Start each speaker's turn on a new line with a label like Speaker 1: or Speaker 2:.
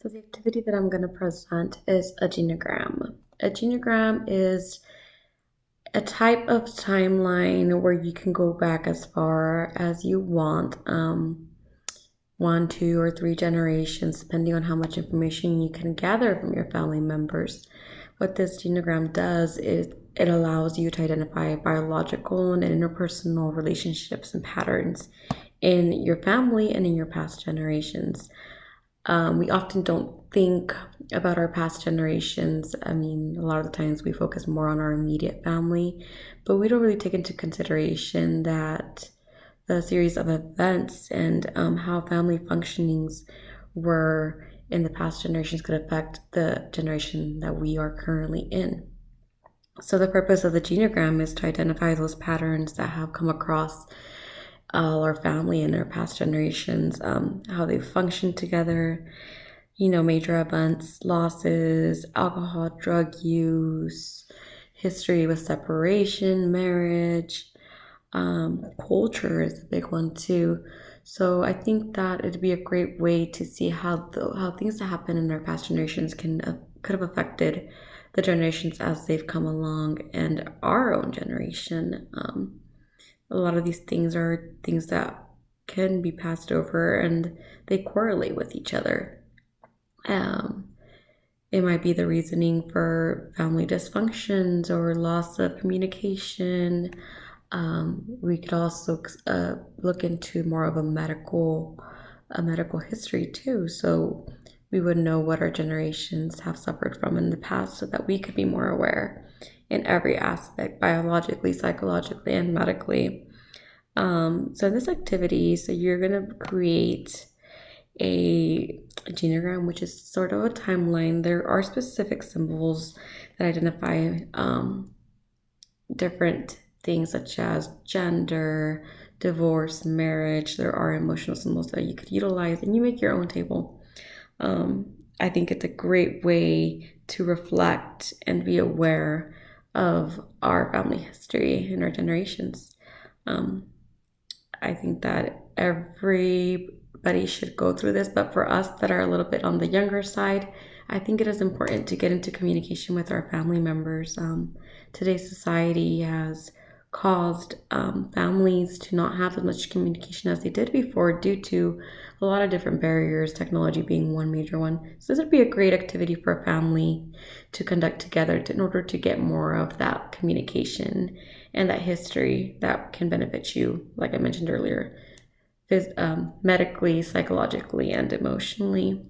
Speaker 1: So the activity that I'm going to present is a genogram. A genogram is a type of timeline where you can go back as far as you want, one, two, or three generations, depending on how much information you can gather from your family members. What this genogram does is it allows you to identify biological and interpersonal relationships and patterns in your family and in your past generations. We often don't think about our past generations. I mean, a lot of the times we focus more on our immediate family, but we don't really take into consideration that the series of events and how family functionings were in the past generations could affect the generation that we are currently in. So, the purpose of the genogram is to identify those patterns that have come across all our family and our past generations, how they function together, major events, losses, alcohol, drug use, history with separation, marriage, culture is a big one too. So I think that it'd be a great way to see how things that happen in our past generations could have affected the generations as they've come along and our own generation. A lot of these things are things that can be passed over and they correlate with each other. Um, it might be the reasoning for family dysfunctions or loss of communication. We could also look into more of a medical history too. So we would know what our generations have suffered from in the past so that we could be more aware in every aspect, biologically, psychologically, and medically. So in this activity, so you're gonna create a genogram, which is sort of a timeline. There are specific symbols that identify different things such as gender, divorce, marriage. There are emotional symbols that you could utilize, and you make your own table. I think it's a great way to reflect and be aware of our family history and our generations. I think that everybody should go through this, but for us that are a little bit on the younger side, I think it is important to get into communication with our family members. Today's society has caused families to not have as much communication as they did before due to a lot of different barriers, technology being one major one. So this would be a great activity for a family to conduct together in order to get more of that communication and that history that can benefit you, like I mentioned earlier, medically, psychologically, and emotionally.